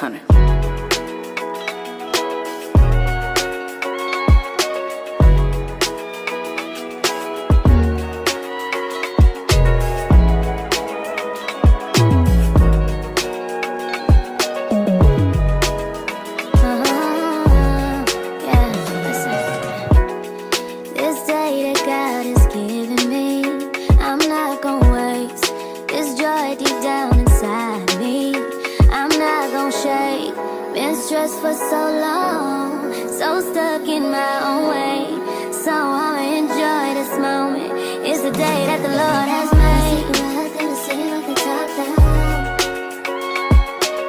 600. For so long, so stuck in my own way. So I'ma enjoy this moment. It's the day that the Lord has made. Gonna sing off the top down.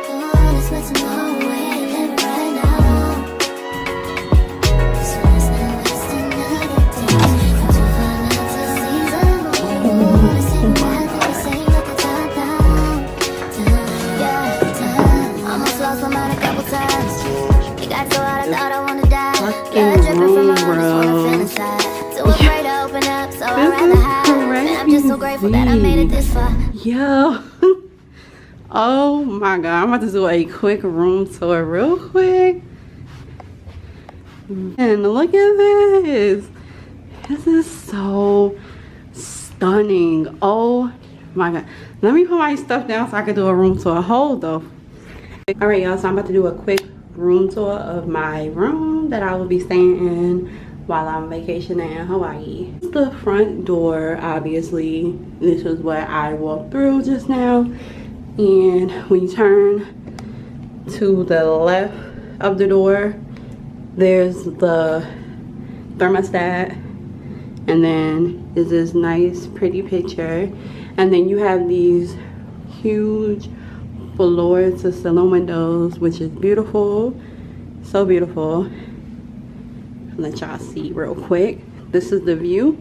Oh, let's make some more way. Live it right now. So let's not waste another day. Don't you find out to season? Oh, let's sing back. Gonna sing off the top down. Yeah, almost lost my mind a couple times. Got so out, I thought I wanna die. Yeah, dripping from my arms, wanna feel inside. Too afraid to open up, so I'd rather hide. And I'm just so grateful that I made it this far. Yo. Oh my god, I'm about to do a quick room tour real quick. And look at this. This is so stunning. Oh my god. Let me put my stuff down so I can do a room tour. Hold up. Alright y'all, so I'm about to do a quick room tour of my room that I will be staying in while I'm vacationing in Hawaii. The front door, obviously, this is what I walked through just now. And when you turn to the left of the door, there's the thermostat, and then is this nice pretty picture, and then you have these huge floor to ceiling windows, which is beautiful, so beautiful. I'll let y'all see real quick. This is the view.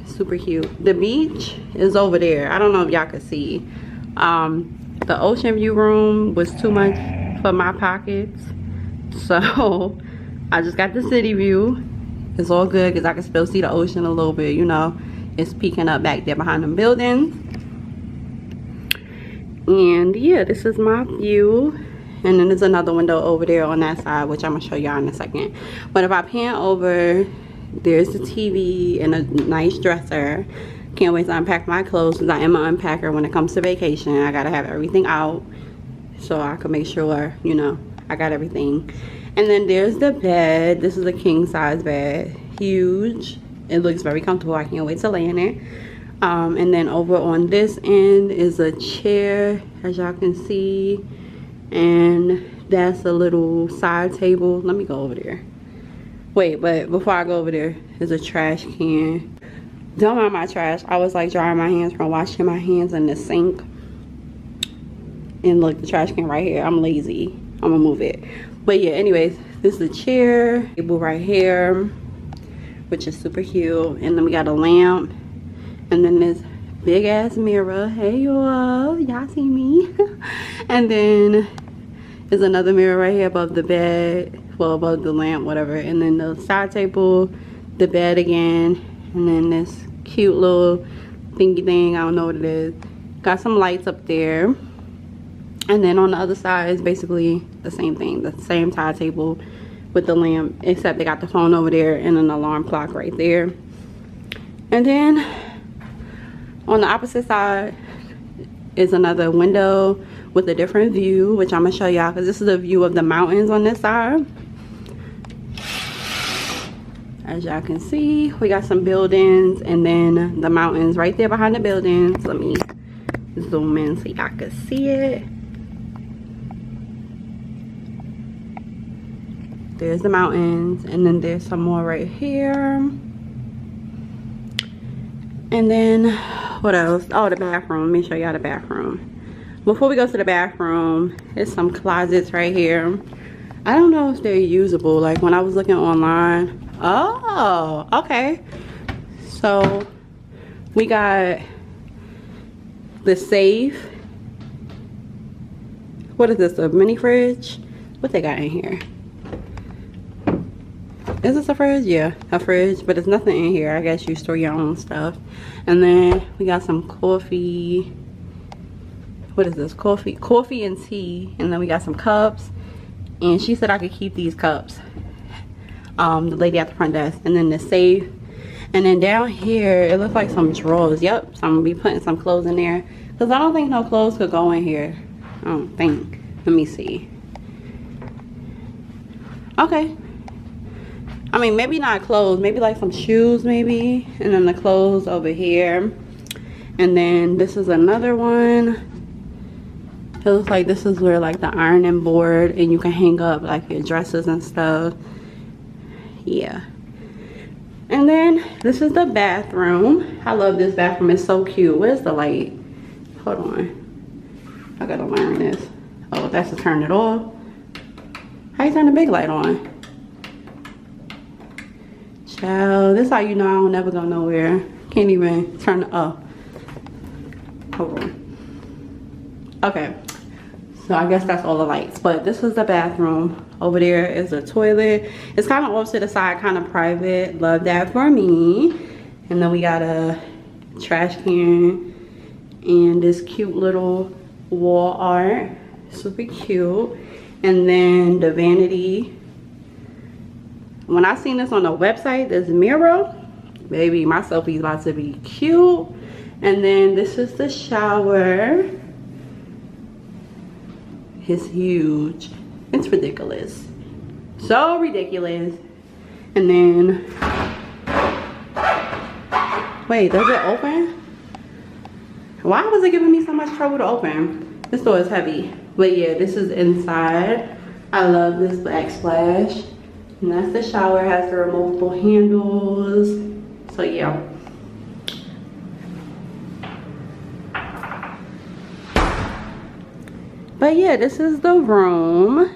Super cute. The beach is over there. I don't know if y'all can see. The ocean view room was too much for my pockets, so I just got the city view. It's all good because I can still see the ocean a little bit, you know. It's peeking up back there behind them buildings. And yeah, this is my view. And then there's another window over there on that side, which I'm gonna show y'all in a second. But if I pan over, there's the TV and a nice dresser. Can't wait to unpack my clothes because I am an unpacker when it comes to vacation. I gotta have everything out so I can make sure, you know, I got everything. And then there's the bed. This is a king size bed, huge. It looks very comfortable. I can't wait to lay in it. And then over on this end is a chair, as y'all can see. And that's a little side table. Let me go over there. Wait, but before I go over there, there's a trash can. Don't mind my trash. I was like drying my hands from washing my hands in the sink. And look, the trash can right here. I'm lazy. I'm gonna move it. But yeah, anyways, this is the chair. Table right here, which is super cute. And then we got a lamp, and then this big ass mirror. Hey y'all see me? And then there's another mirror right here above the bed, well, above the lamp, whatever. And then the side table, the bed again, and then this cute little thingy thing, I don't know what it is. Got some lights up there. And then on the other side is basically the same thing, the same side table with the lamp, except they got the phone over there and an alarm clock right there. And then on the opposite side is another window with a different view, which I'm gonna show y'all because this is a view of the mountains on this side. As y'all can see, we got some buildings and then the mountains right there behind the buildings. Let me zoom in so y'all can see it. There's the mountains, and then there's some more right here. And then what else? Oh, the bathroom. Let me show y'all the bathroom. Before we go to the bathroom, there's some closets right here. I don't know if they're usable. Like when I was looking online. Oh, okay. So we got the safe. What is this, a mini fridge? What they got in here? Is this a fridge? Yeah, a fridge, but there's nothing in here. I guess you store your own stuff. And then we got some coffee. What is this? Coffee and tea. And then we got some cups. And she said I could keep these cups. The lady at the front desk. And then the safe. And then down here, it looks like some drawers. Yep, so I'm gonna be putting some clothes in there. Because I don't think no clothes could go in here. I don't think. Let me see. Okay. I mean, maybe not clothes. Maybe like some shoes, maybe. And then the clothes over here. And then this is another one. It looks like this is where like the ironing board. And you can hang up like your dresses and stuff. Yeah. And then this is the bathroom. I love this bathroom. It's so cute. Where's the light? Hold on. I gotta learn this. Oh, that's to turn it off. How you turn the big light on? Child, this how you know I don't never go nowhere. Can't even turn it off. Hold on. Okay. So I guess that's all the lights. But this is the bathroom. Over there is a toilet. It's kind of off to the side, kind of private. Love that for me. And then we got a trash can and this cute little wall art. Super cute. And then the vanity. When I seen this on the website, this mirror, baby, my selfie's about to be cute. And then this is the shower. It's huge. It's ridiculous. So ridiculous. And then, wait, does it open? Why was it giving me so much trouble to open? This door is heavy. But yeah, this is inside. I love this backsplash. And that's the shower. It has the removable handles. So yeah. But yeah, this is the room.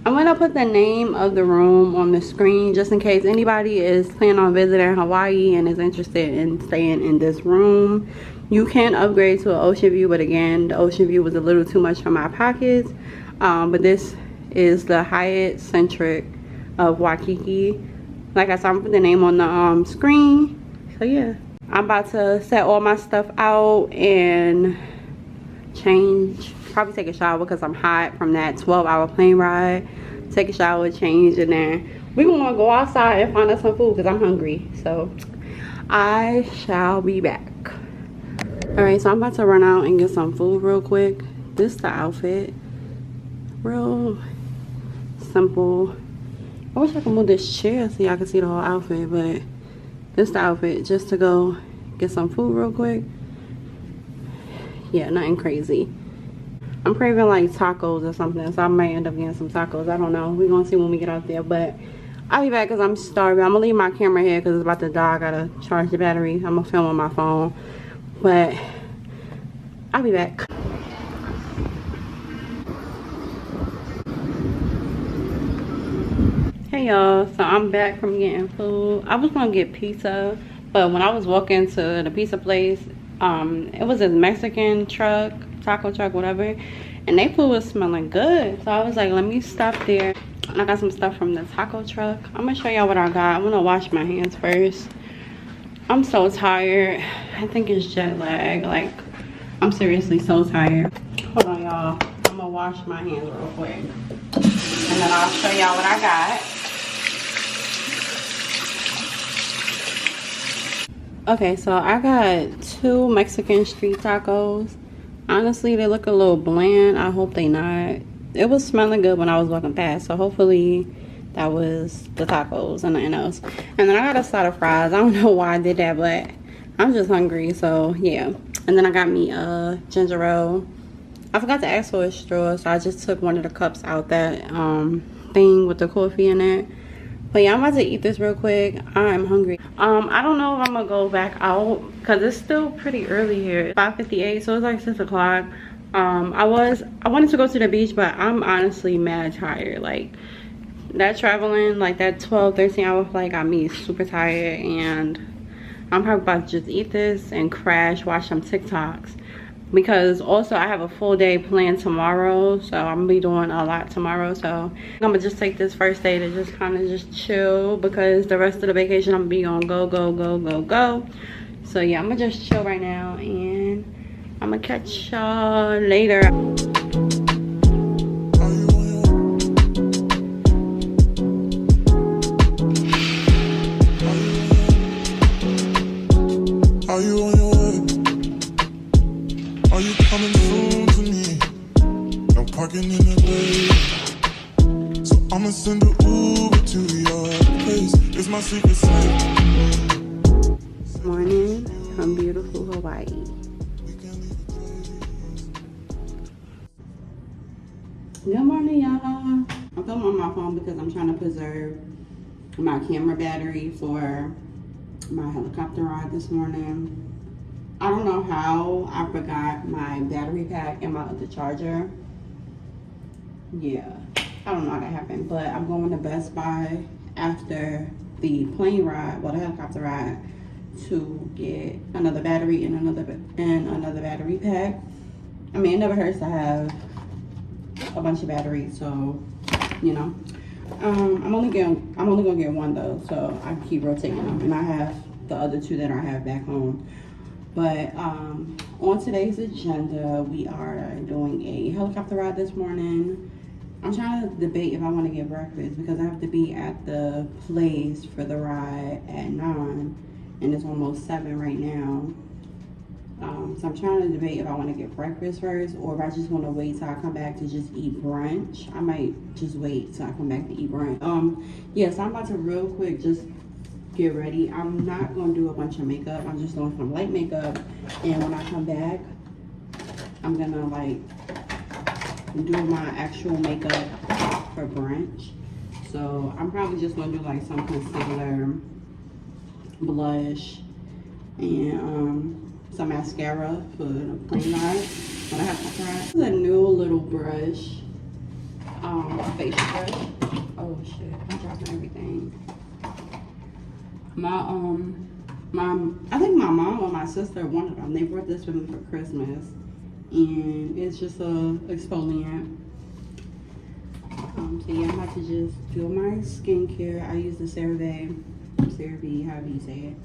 I'm gonna put the name of the room on the screen just in case anybody is planning on visiting Hawaii and is interested in staying in this room. You can upgrade to an ocean view, but again, the ocean view was a little too much for my pockets. But this is the Hyatt Centric of Waikiki. Like I said, I'm gonna put the name on the screen. So yeah, I'm about to set all my stuff out and change. Probably take a shower because I'm hot from that 12-hour plane ride. Take a shower, change, and then we're gonna go outside and find us some food because I'm hungry. So I shall be back. All right, so I'm about to run out and get some food real quick. This is the outfit. Real simple. I wish I could move this chair so y'all can see the whole outfit, but this is the outfit just to go get some food real quick. Yeah, nothing crazy. I'm craving like tacos or something, so I might end up getting some tacos. I don't know. We're gonna see when we get out there, but I'll be back because I'm starving. I'm gonna leave my camera here because it's about to die. I gotta charge the battery. I'm gonna film on my phone, but I'll be back. Hey y'all, so I'm back from getting food. I was gonna get pizza, but when I was walking to the pizza place, it was a Mexican truck, taco truck, whatever, and they food was smelling good. So I was like, let me stop there. And I got some stuff from the taco truck. I'm gonna show y'all what I got. I'm gonna wash my hands first. I'm so tired. I think it's jet lag. Like, I'm seriously so tired. Hold on, y'all. I'm gonna wash my hands real quick, and then I'll show y'all what I got. Okay, so I got 2 Mexican street tacos. Honestly, they look a little bland. I hope they not. It was smelling good when I was walking past, so hopefully that was the tacos and nothing else. And then I got a side of fries. I don't know why I did that, but I'm just hungry, so yeah. And then I got me a ginger ale. I forgot to ask for a straw, so I just took one of the cups out that thing with the coffee in it. But yeah, I'm about to eat this real quick. I'm hungry. I don't know if I'm gonna go back out because it's still pretty early here. It's 5:58, so it's like 6 o'clock. I wanted to go to the beach, but I'm honestly mad tired. Like, that traveling, like that 12-13 hour flight got me super tired, and I'm probably about to just eat this and crash, watch some TikToks. because also I have a full day planned tomorrow, so I'm gonna be doing a lot tomorrow. So I'm gonna just take this first day to just kind of just chill, because the rest of the vacation I'm gonna be on go go go go go. So yeah, I'm gonna just chill right now, and I'm gonna catch y'all later. Are you on your way? Are you coming soon to me? I'm parking in the bay, so I'ma send an Uber to your place. It's my secret safe. Morning from beautiful Hawaii. Good morning, y'all. I'm filming on my phone because I'm trying to preserve my camera battery for my helicopter ride this morning. I don't know how I forgot my battery pack and my other charger. Yeah, I don't know how that happened, but I'm going to Best Buy after the plane ride, well, the helicopter ride, to get another battery and another battery pack. I mean, it never hurts to have a bunch of batteries, so you know. I'm only gonna get one though, so I keep rotating them, and I have the other two that I have back home. But on today's agenda, we are doing a helicopter ride this morning. I'm trying to debate if I want to get breakfast, because I have to be at the place for the ride at 9, and it's almost 7 right now. So I'm trying to debate if I want to get breakfast first, or if I just want to wait till I come back to just eat brunch. I might just wait till I come back to eat brunch. Yeah, so I'm about to real quick just get ready. I'm not going to do a bunch of makeup. I'm just doing some light makeup, and when I come back, I'm going to like do my actual makeup for brunch. So I'm probably just going to do like some concealer, blush, and some mascara for the plane ride when I have to try. This is a new little brush, facial brush. Oh shit, I'm dropping everything. I think my mom or my sister, one of them, they brought this for me for Christmas, and it's just a exfoliant. So yeah, I'm about to just do my skincare. I use the CeraVe, however you say it.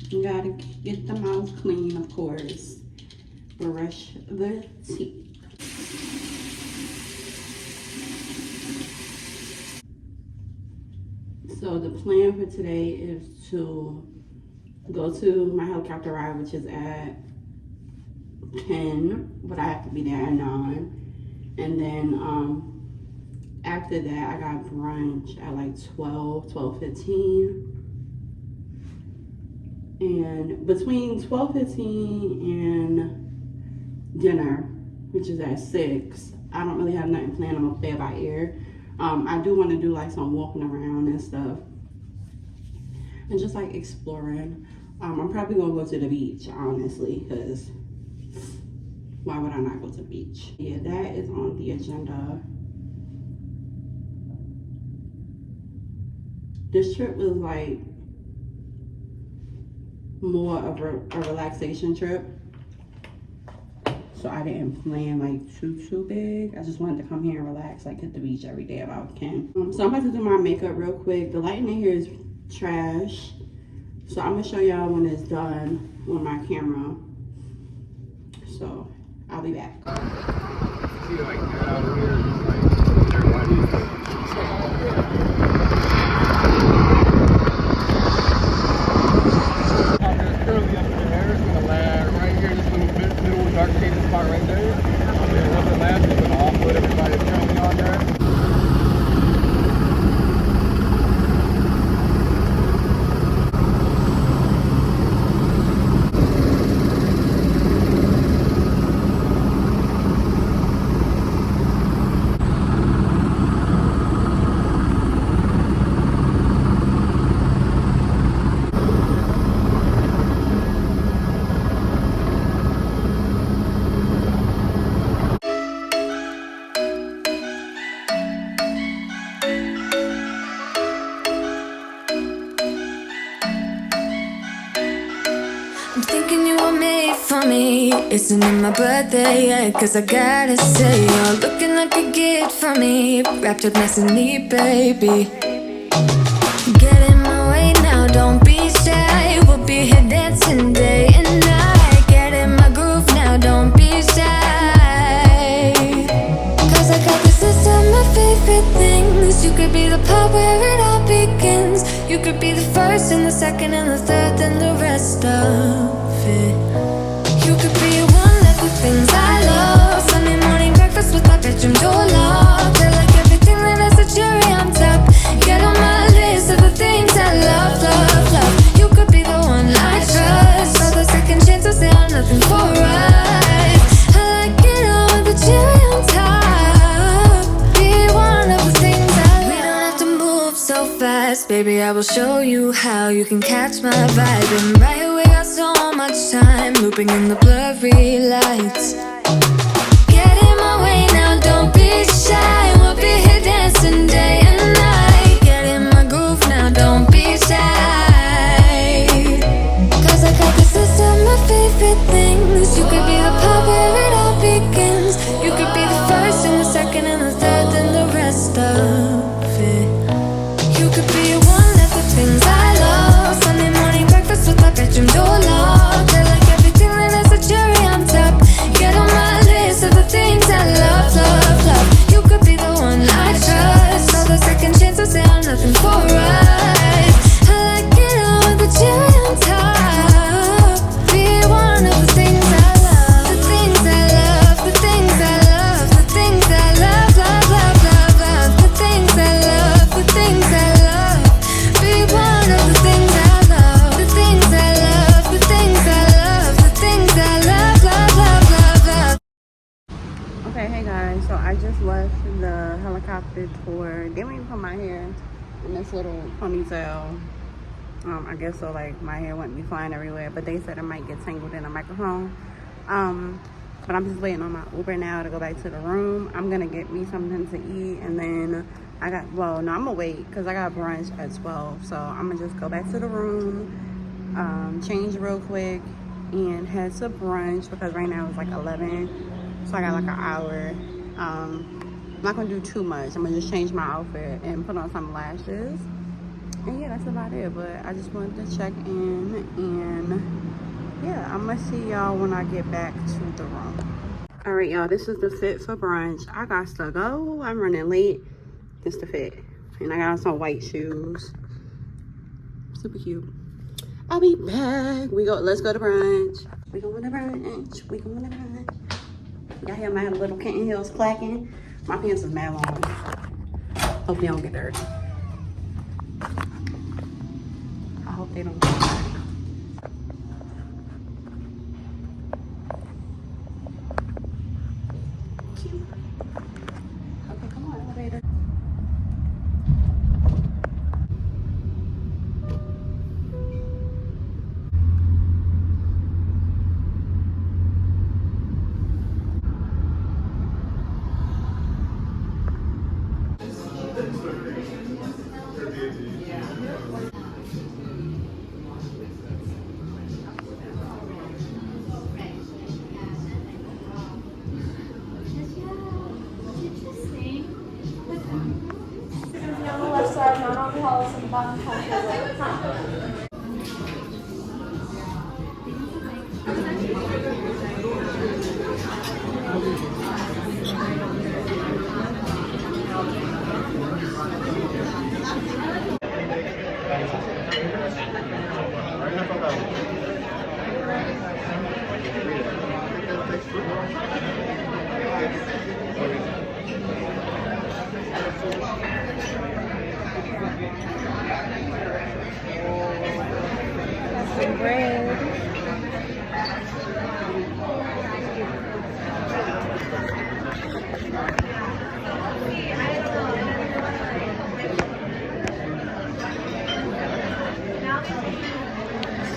You gotta get the mouth clean, of course. Brush the teeth. So the plan for today is to go to my helicopter ride, which is at 10, but I have to be there at 9. And then after that, I got brunch at like 12:15. And between 12:15 and dinner, which is at 6, I don't really have nothing planned. I'm gonna play it by ear. I do want to do like some walking around and stuff, and just like exploring. I'm probably gonna go to the beach, honestly, because why would I not go to the beach? Yeah, that is on the agenda. This trip was like more of a relaxation trip, so I didn't plan like too big. I just wanted to come here and relax, like hit the beach every day if I can. So I'm about to do my makeup real quick. The lighting in here is trash, so I'm gonna show y'all when it's done on my camera. So I'll be back. Dark shaded spot right there. And once it lands, it's gonna offload everybody that's currently on there. me. Isn't it my birthday yet? Cause I gotta say, you're looking like a gift for me. Wrapped up nice and neat, baby. Get in my way now, don't be shy. We'll be here dancing day and night. Get in my groove now, don't be shy. Cause I got this list of my favorite things. You could be the part where it all begins. You could be the first and the second and the third and the rest of it. You could be one of the things I love. Sunday morning breakfast with my bedroom door locked. I like everything that has a cherry on top. Get on my list of the things I love, love, love. You could be the one I trust. All the second chances, they are nothing for us. I like it all with the cherry on top. Be one of the things I love. We don't have to move so fast, baby, I will show you how. You can catch my vibe. And right away, got so much time, looping in the blurry lights. Get in my way now, don't be shy. We'll be here dancing day and night. Get in my groove now, don't be shy. Cause I got this list of my favorite things. You could be the part where it all begins. You could be the first and the second and the third and the rest of it. You could be one of the things I love. Sunday morning breakfast with my bedroom door locked. I like everything that has a cherry on top. Get on my list of the things I love, love, love. You could be the one I trust. All the second chances, they are nothing for us. I like it all with the cherry on top. Be one of the things I love. The things I love, the things I love, the things I love, love, love, love, love. The things I love, the things I love. Be one of the things I love. The things I love, the things I love, the things I love, love, love, love, love. Okay, hey guys, so I just left the helicopter tour. They didn't even put my hair in this little ponytail. I guess so, like my hair wouldn't be flying everywhere, but they said it might get tangled in a microphone. But I'm just waiting on my Uber now to go back to the room. I'm gonna get me something to eat, and then I'm gonna wait because I got brunch at 12. So I'm gonna just go back to the room, change real quick, and head to brunch because right now it's like 11. So I got like an hour. I'm not gonna do too much. I'm gonna just change my outfit and put on some lashes. And yeah, that's about it. But I just wanted to check in, and yeah, I'm gonna see y'all when I get back to the room. All right, y'all, this is the fit for brunch. I got to go. I'm running late. It's the fit. And I got some white shoes. Super cute. I'll be back. Let's go to brunch. We going to brunch. We going to brunch. Y'all hear my little kitten heels clacking? My pants is mad long. Hope they don't get dirty. I hope they don't get dirty. Cute. Okay, come on, elevator.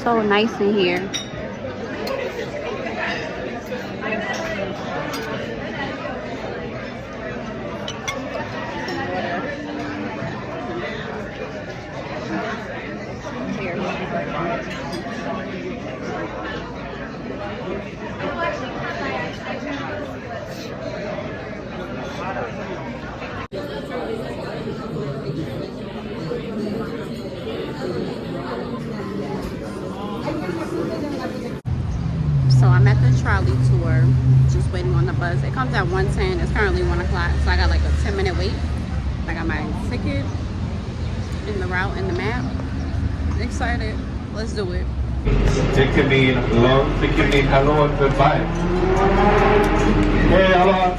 So nice in here. So I'm at the trolley tour, just waiting on the bus. It comes at 1:10. It's currently 1 o'clock, so I got like a 10-minute wait. I got my ticket and the route and the map. Excited. Let's do it. It can mean love, it can mean hello and goodbye. Hey, aloha.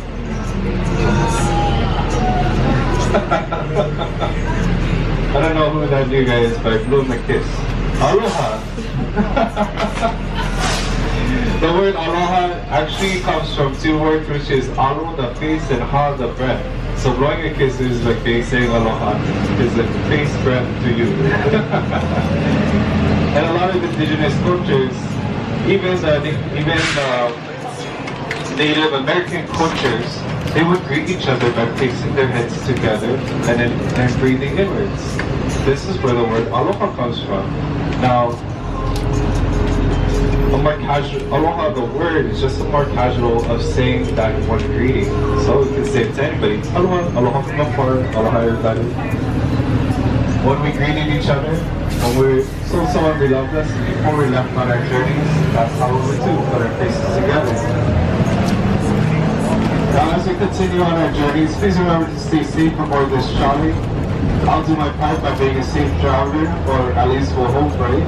I don't know who that new guy is, but I blew him a kiss. Aloha. The word aloha actually comes from two words, which is alo, the face, and ha, the breath. So blowing a kiss is like saying aloha, is a face breath to you. And a lot of indigenous cultures, even Native American cultures, they would greet each other by placing their heads together and then breathing inwards. This is where the word aloha comes from. Now, a more casual, aloha, the word is just a more casual of saying that one greeting. So we can say it to anybody. Aloha, aloha from afar, aloha everybody. When we greeted each other, when someone we loved us, before we left on our journeys, that's how we would do, put our faces together. Now as we continue on our journeys, please remember to stay safe aboard this trolley. I'll do my part by being a safe driver, or at least we'll hope, right?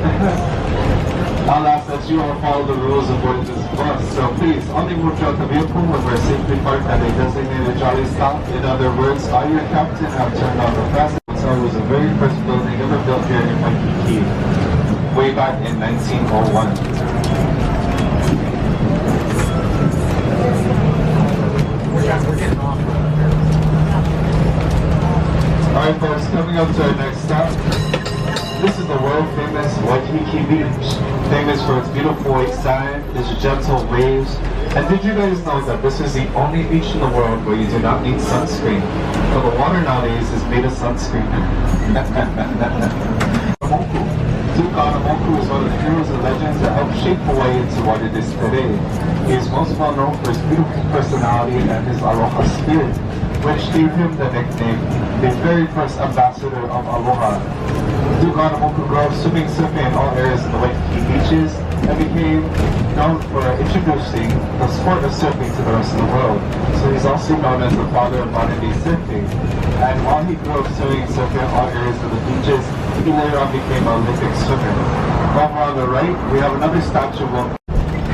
I'll ask that you all follow the rules aboard this bus. So please, only move throughout the vehicle when we're safely parked at a designated trolley stop. In other words, I, your captain, have turned on the fast. It was the very first building ever built here in Waikiki, way back in 1901. We're getting off. Alright folks, coming up to our next stop. This is the world famous Waikiki Beach, famous for its beautiful white sand, its gentle waves. And did you guys know that this is the only beach in the world where you do not need sunscreen? So the water nowadays is made of sunscreen. Duke Anamoku is one of the heroes and legends that helped shape Hawaii into what it is today. He is most well known for his beautiful personality and his aloha spirit, which gave him the nickname, the very first ambassador of aloha. Duke Anamoku grew up swimming safely in all areas of the Waikiki beaches and became known for introducing the sport of surfing to the rest of the world. So he's also known as the father of modern-day surfing. And while he grew up swimming surfing in all areas of the beaches, he later on became an Olympic swimmer. Over on the right, we have another statue of him.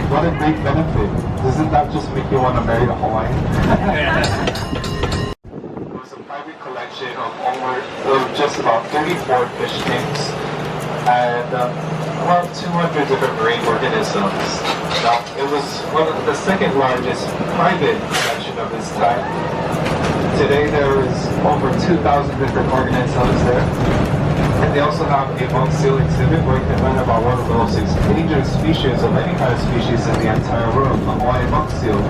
What a great benefit. Doesn't that just make you want to marry a Hawaiian? It was a private collection of just about 34 fish tanks and about 200 different marine organisms. Now, it was one of the second largest private collection of its time. Today there is over 2,000 different organisms there. And they also have a monk seal exhibit where you can learn about one of the most endangered species of any kind of species in the entire world, the Hawaiian monk seal.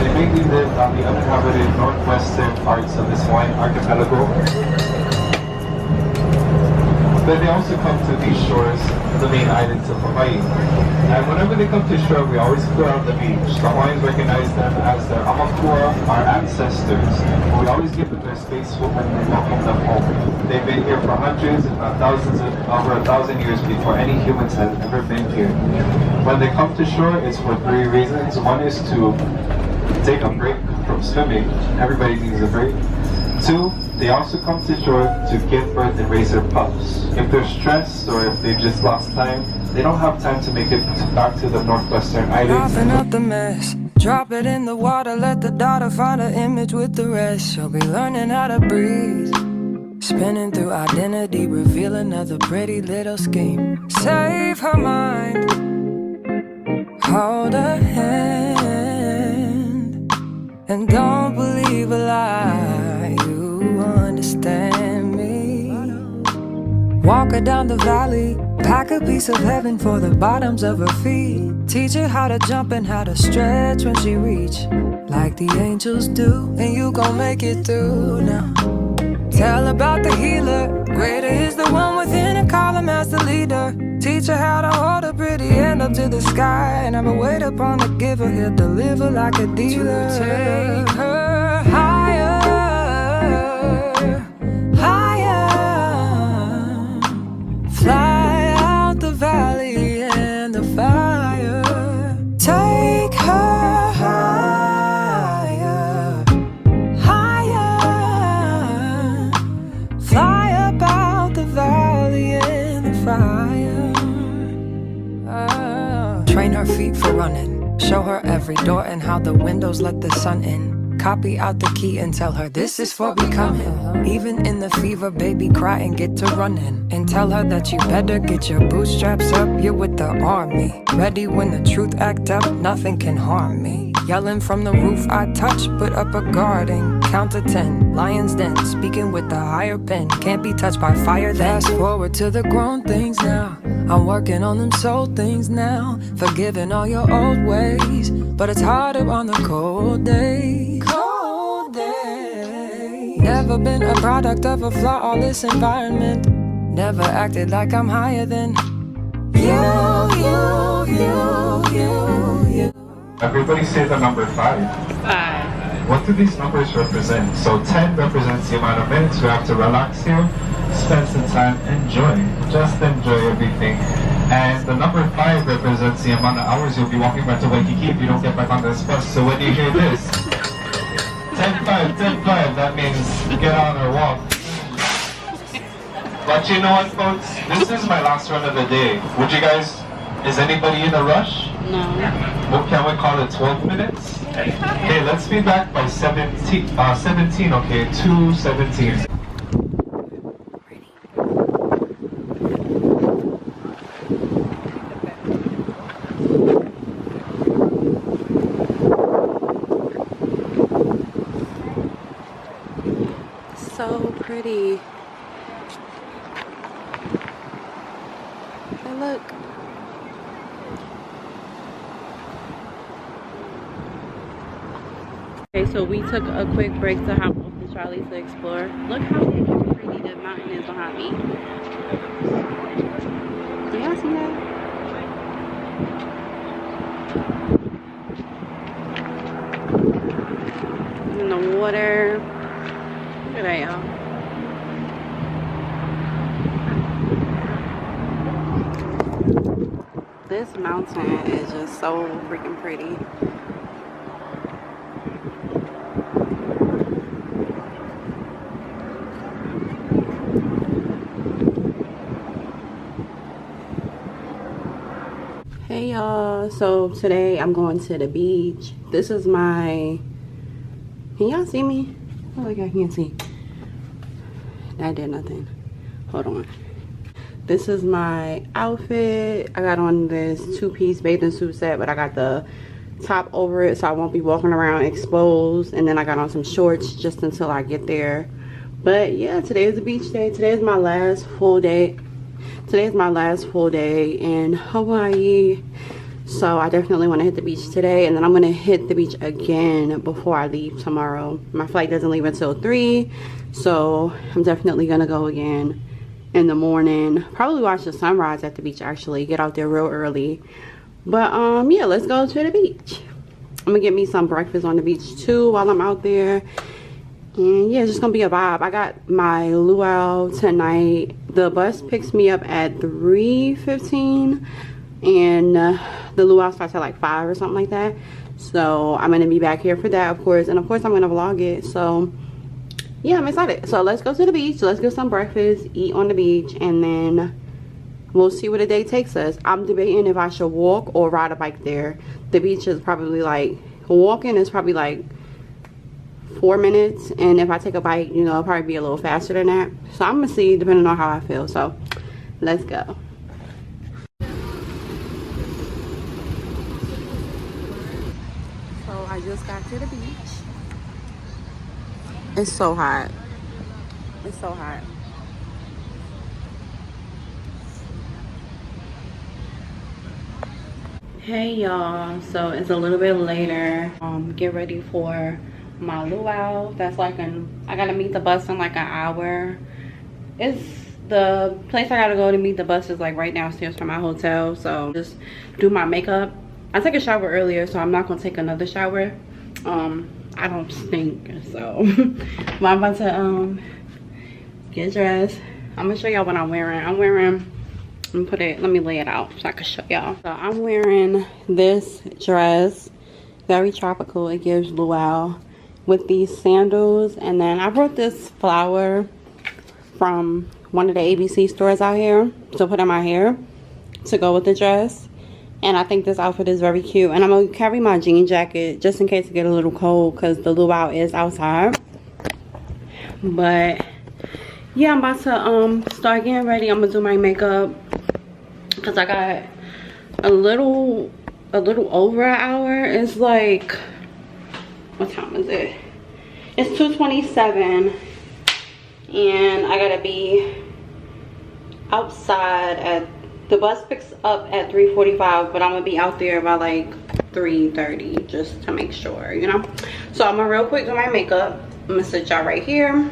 They mainly live on the uninhabited northwestern parts of this Hawaiian archipelago. But they also come to these shores, the main islands of Hawaii. And whenever they come to shore, we always clear out the beach. The Hawaiians recognize them as their amakua, our ancestors. We always give them their space and we welcome them home. They've been here for hundreds, if not thousands, over 1,000 years before any humans have ever been here. When they come to shore, it's for three reasons. One is to take a break from swimming. Everybody needs a break. Two, they also come to shore to give birth and raise their pups. If they're stressed or if they've just lost time, they don't have time to make it back to the northwestern islands. Coughing up the mess, drop it in the water, let the daughter find her image with the rest. She'll be learning how to breathe, spinning through identity, reveal another pretty little scheme. Save her mind, hold her hand, and don't believe a lie. You understand me. Walk her down the valley, pack a piece of heaven for the bottoms of her feet. Teach her how to jump and how to stretch when she reach, like the angels do, and you gon' make it through now. Tell about the healer, greater is the one within, and call him as the leader. Teach her how to hold a pretty hand up to the sky, and never wait upon the giver, he'll deliver like a dealer. To take her higher, higher, fly out the valley and the fire. Take Show her every door and how the windows let the sun in. Copy out the key and tell her this is for becoming. Even in the fever, baby, cry and get to running. And tell her that you better get your bootstraps up. You're with the army, ready when the truth act up. Nothing can harm me. Yelling from the roof, I touch, put up a guard and count to 10. Lions den, speaking with the higher pen. Can't be touched by fire then. Fast forward to the grown things now. I'm working on them soul things now. Forgiving all your old ways, but it's harder on the cold days. Cold days. Never been a product of a flawless environment. Never acted like I'm higher than you. Everybody say the number 5. 5. What do these numbers represent? So 10 represents the amount of minutes you have to relax here, spend some time, enjoy. Just enjoy everything. And the number 5 represents the amount of hours you'll be walking back to Waikiki if you don't get back on this bus. So when you hear this, 10-5, 10-5, that means get on or walk. But you know what, folks? This is my last run of the day. Would you guys, is anybody in a rush? No. Well, can we call it 12 minutes? Okay, let's be back by 17, okay, 2:17. So pretty. Hey, look. Okay, so we took a quick break to hop off the trolley to explore. Look how pretty the mountain is behind me. Do y'all see that? In the water. Look at that, y'all. This mountain is just so freaking pretty. Hey y'all, so today I'm going to the beach. This is my, can y'all see me? I feel like I can't see. That did nothing. Hold on. This is my outfit. I got on this 2-piece bathing suit set, but I got the top over it so I won't be walking around exposed. And then I got on some shorts just until I get there. But yeah, today is the beach day. Today is my last full day. Today is my last full day in Hawaii. So I definitely want to hit the beach today. And then I'm going to hit the beach again before I leave tomorrow. My flight doesn't leave until 3. So I'm definitely going to go again in the morning. Probably watch the sunrise at the beach actually. Get out there real early. But yeah, let's go to the beach. I'm going to get me some breakfast on the beach too while I'm out there. And yeah, it's just gonna be a vibe. I got my luau tonight. The bus picks me up at 3:15 and the luau starts at like 5 or something like that. So I'm gonna be back here for that, of course, and of course I'm gonna vlog it. So yeah, I'm excited. So let's go to the beach, let's get some breakfast, eat on the beach, and then we'll see where the day takes us. I'm debating if I should walk or ride a bike there. The beach is probably like, walking is probably like 4 minutes, and if I take a bike, you know, it'll probably be a little faster than that. So I'm gonna see depending on how I feel. So let's go. So I just got to the beach. It's so hot. It's so hot. Hey y'all, so it's a little bit later. Get ready for my luau. That's like I gotta meet the bus in like an hour. It's the place I gotta go to meet the bus is like right downstairs from my hotel. So just do my makeup. I took a shower earlier, so I'm not gonna take another shower. I don't stink, so but I'm about to get dressed. I'm gonna show y'all what I'm wearing. I'm wearing, let me lay it out so I can show y'all. So I'm wearing this dress, very tropical. It gives luau, with these sandals, and then I brought this flower from one of the ABC stores out here to put in my hair to go with the dress. And I think this outfit is very cute. And I'm going to carry my jean jacket just in case it get a little cold because the luau is outside. But yeah, I'm about to start getting ready. I'm going to do my makeup because I got a little over an hour. It's like, what time is it? It's 2:27 and I gotta be outside at, the bus picks up at 3:45, but I'm gonna be out there by like 3:30 just to make sure, you know. So I'm gonna real quick do my makeup. I'm gonna sit y'all right here.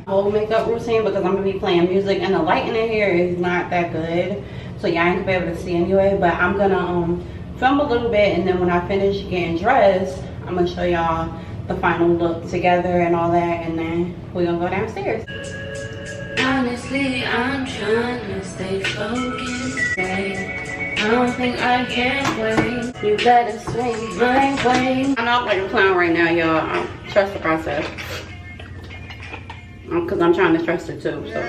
Whole makeup routine because I'm gonna be playing music and the lighting in here is not that good, so y'all ain't gonna be able to see anyway. But I'm gonna film a little bit, and then when I finish getting dressed, I'm gonna show y'all the final look together and all that, and then we're gonna go downstairs. Honestly, I'm trying to stay focused, babe. I don't think I can wait. You better swing my way. I'm not like a clown right now, y'all. Trust the process. Because I'm trying to trust it too, so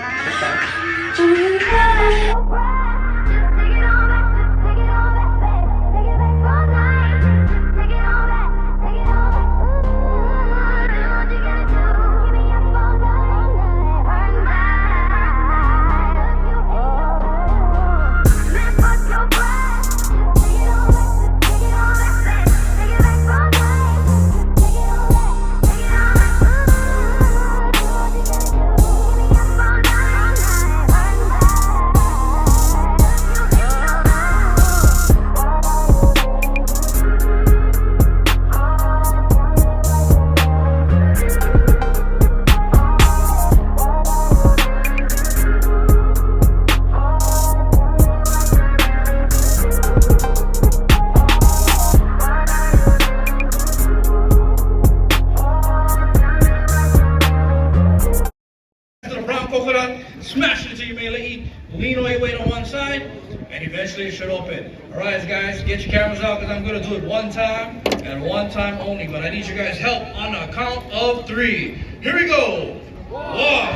Smash it until you may lean on your weight on one side, and eventually it should open. All right, guys, get your cameras out because I'm going to do it one time and one time only. But I need you guys' help on the count of 3. Here we go. 1,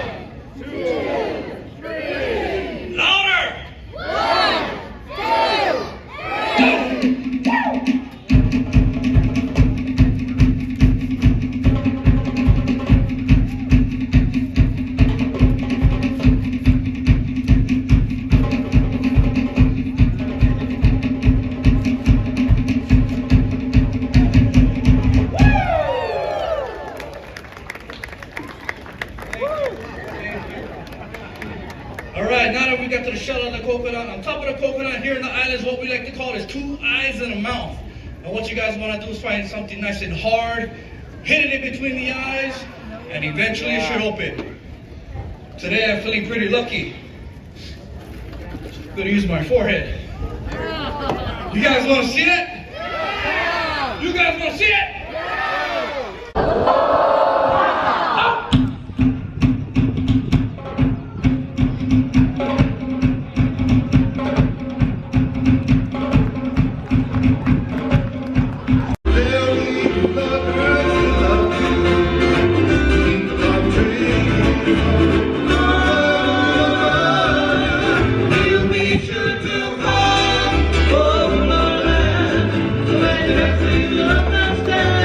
2, 3. Louder. 1, 2, 3. Alright, now that we got to the shell of the coconut, on top of the coconut here in the islands, what we like to call is 2 eyes and a mouth. And what you guys want to do is find something nice and hard, hit it in between the eyes, and eventually it should open. Today I'm feeling pretty lucky. I'm gonna use my forehead. You guys want to see it? You guys want to see it? Understand.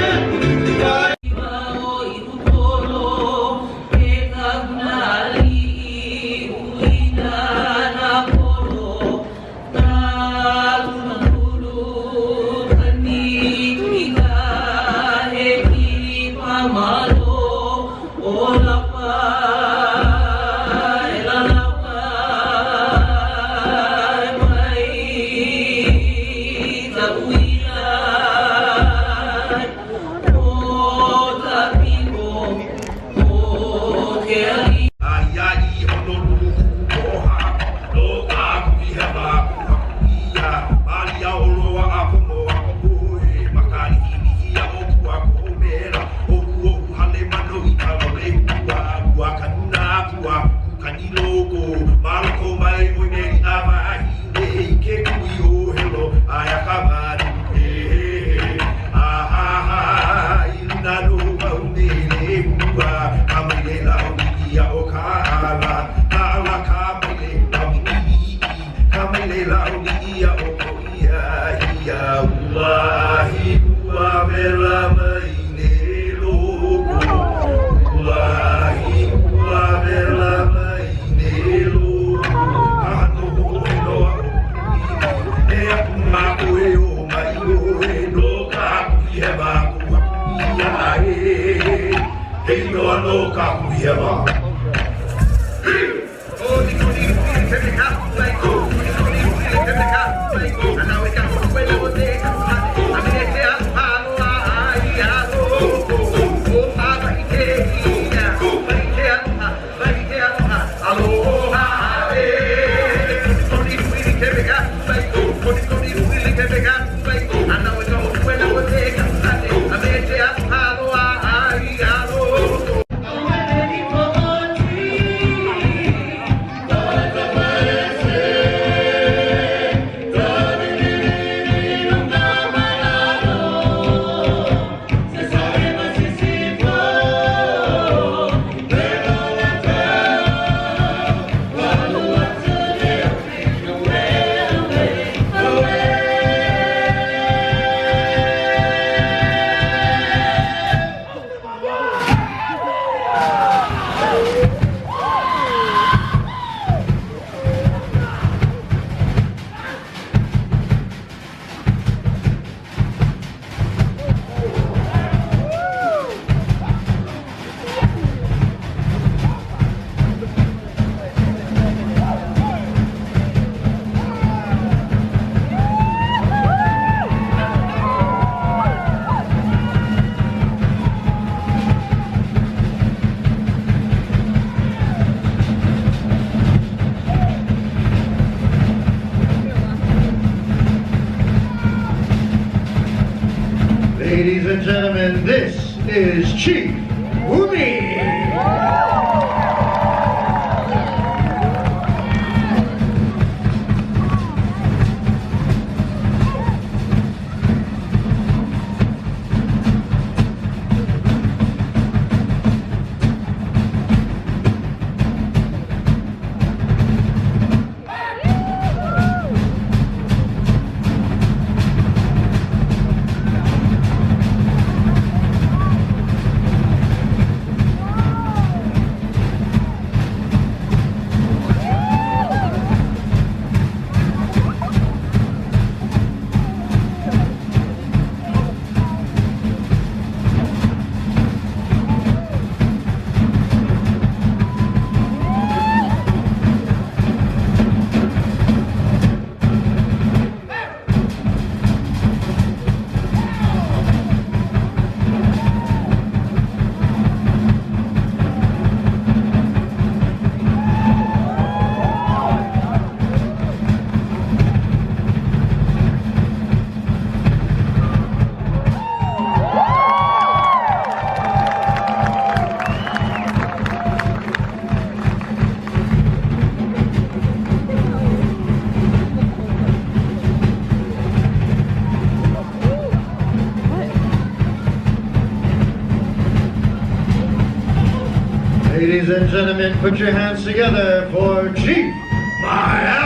Ladies and gentlemen, this is Chief Umi. Ladies and gentlemen, put your hands together for Chief Maya.